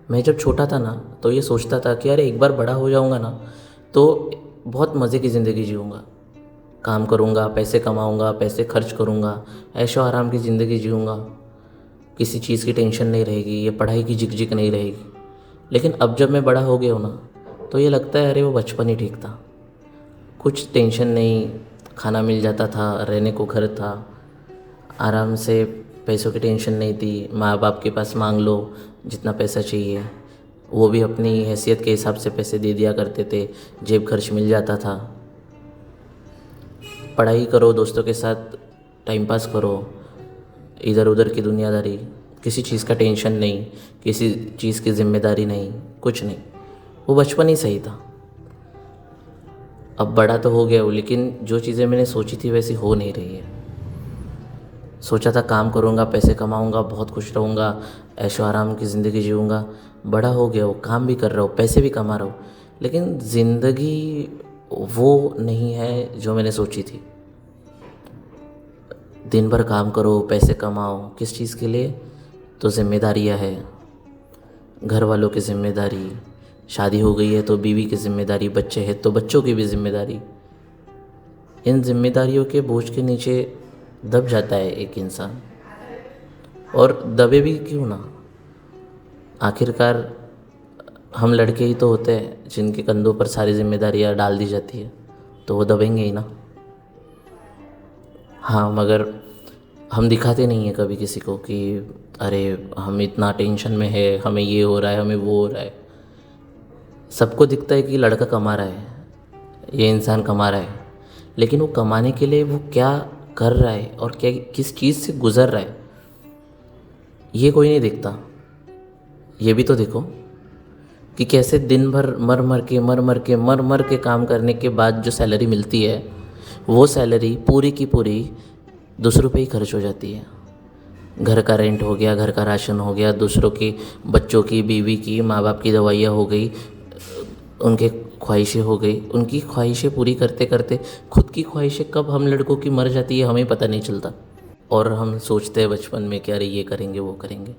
मैं जब छोटा था ना तो ये सोचता था कि अरे एक बार बड़ा हो जाऊँगा ना तो बहुत मज़े की ज़िंदगी जीऊँगा। काम करूँगा, पैसे कमाऊँगा, पैसे खर्च करूँगा, ऐशो आराम की ज़िंदगी जीऊँगा। किसी चीज़ की टेंशन नहीं रहेगी, ये पढ़ाई की झिक-झिक नहीं रहेगी। लेकिन अब जब मैं बड़ा हो गया हूँ ना तो ये लगता है अरे वो बचपन ही ठीक था। कुछ टेंशन नहीं, खाना मिल जाता था, रहने को घर था, आराम से पैसों की टेंशन नहीं थी, माँ बाप के पास मांग लो जितना पैसा चाहिए, वो भी अपनी हैसियत के हिसाब से पैसे दे दिया करते थे, जेब खर्च मिल जाता था। पढ़ाई करो, दोस्तों के साथ टाइम पास करो, इधर उधर की दुनियादारी, किसी चीज़ का टेंशन नहीं, किसी चीज़ की जिम्मेदारी नहीं, कुछ नहीं। वो बचपन ही सही था। अब बड़ा तो हो गया हूँ लेकिन जो चीज़ें मैंने सोची थी वैसी हो नहीं रही है। सोचा था काम करूँगा, पैसे कमाऊँगा, बहुत खुश रहूँगा, ऐशो आराम की ज़िंदगी जीऊँगा। बड़ा हो गया हूँ, काम भी कर रहा हूँ, पैसे भी कमा रहा हूँ, लेकिन ज़िंदगी वो नहीं है जो मैंने सोची थी। दिन भर काम करो, पैसे कमाओ, किस चीज़ के लिए? तो ज़िम्मेदारियाँ है, घर वालों की ज़िम्मेदारी, शादी हो गई है तो बीवी की ज़िम्मेदारी, बच्चे हैं तो बच्चों की भी ज़िम्मेदारी। इन ज़िम्मेदारियों के बोझ के नीचे दब जाता है एक इंसान। और दबे भी क्यों ना, आखिरकार हम लड़के ही तो होते हैं जिनके कंधों पर सारी जिम्मेदारियाँ डाल दी जाती है, तो वो दबेंगे ही ना। हाँ, मगर हम दिखाते नहीं हैं कभी किसी को कि अरे हम इतना टेंशन में है, हमें ये हो रहा है, हमें वो हो रहा है। सबको दिखता है कि लड़का कमा रहा है, ये इंसान कमा रहा है, लेकिन वो कमाने के लिए वो क्या कर रहा है और क्या किस चीज़ से गुज़र रहा है ये कोई नहीं देखता। ये भी तो देखो कि कैसे दिन भर मर मर के काम करने के बाद जो सैलरी मिलती है वो सैलरी पूरी की पूरी दूसरों पे ही खर्च हो जाती है। घर का रेंट हो गया, घर का राशन हो गया, दूसरों की, बच्चों की, बीवी की, माँ बाप की दवाइयाँ हो गई, उनके ख्वाहिशें हो गई। उनकी ख्वाहिशें पूरी करते करते खुद की ख्वाहिशें कब हम लड़कों की मर जाती है हमें पता नहीं चलता। और हम सोचते हैं बचपन में कि अरे ये करेंगे वो करेंगे।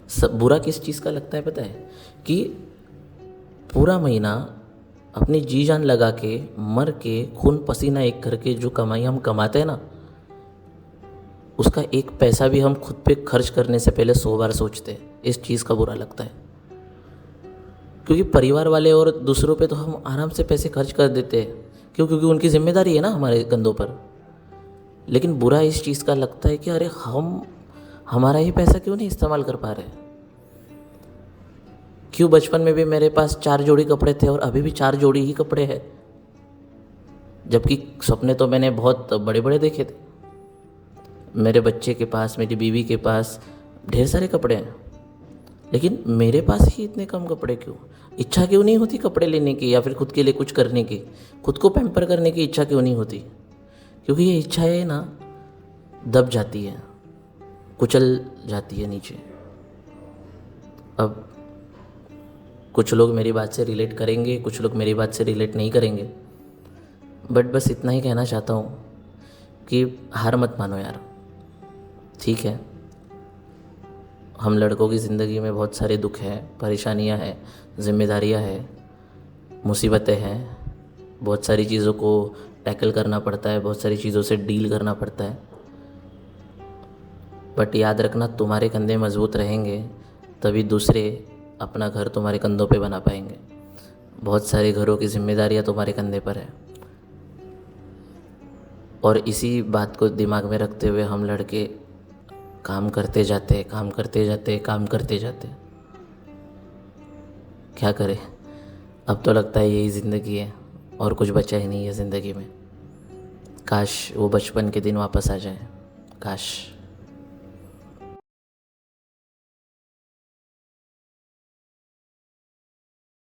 सब बुरा किस चीज़ का लगता है पता है? कि पूरा महीना अपनी जी जान लगा के, मर के, खून पसीना एक करके जो कमाई हम कमाते हैं ना, उसका एक पैसा भी हम खुद पे खर्च करने से पहले 100 बार सोचते हैं। इस चीज़ का बुरा लगता है, क्योंकि परिवार वाले और दूसरों पे तो हम आराम से पैसे खर्च कर देते हैं। क्यों? क्योंकि उनकी जिम्मेदारी है ना हमारे कंधों पर। लेकिन बुरा इस चीज़ का लगता है कि अरे हम हमारा ही पैसा क्यों नहीं इस्तेमाल कर पा रहे? क्यों बचपन में भी मेरे पास 4 जोड़ी कपड़े थे और अभी भी 4 जोड़ी ही कपड़े हैं, जबकि सपने तो मैंने बहुत बड़े बड़े देखे थे। मेरे बच्चे के पास, मेरी बीवी के पास ढेर सारे कपड़े हैं, लेकिन मेरे पास ही इतने कम कपड़े क्यों? इच्छा क्यों नहीं होती कपड़े लेने की या फिर खुद के लिए कुछ करने की? खुद को पैम्पर करने की इच्छा क्यों नहीं होती? क्योंकि ये इच्छाएं ना दब जाती है, कुचल जाती है नीचे। अब कुछ लोग मेरी बात से रिलेट करेंगे, कुछ लोग मेरी बात से रिलेट नहीं करेंगे, बट बस इतना ही कहना चाहता हूँ कि हार मत मानो यार। ठीक है, हम लड़कों की ज़िंदगी में बहुत सारे दुख हैं, परेशानियाँ हैं, जिम्मेदारियाँ हैं, मुसीबतें हैं, बहुत सारी चीज़ों को टैकल करना पड़ता है, बहुत सारी चीज़ों से डील करना पड़ता है। बट याद रखना, तुम्हारे कंधे मजबूत रहेंगे तभी दूसरे अपना घर तुम्हारे कंधों पे बना पाएंगे। बहुत सारे घरों की जिम्मेदारियाँ तुम्हारे कंधे पर है, और इसी बात को दिमाग में रखते हुए हम लड़के काम करते जाते, काम करते जाते, काम करते जाते। क्या करें? अब तो लगता है यही ज़िंदगी है और कुछ बचा ही नहीं है ज़िंदगी में। काश वो बचपन के दिन वापस आ जाए, काश।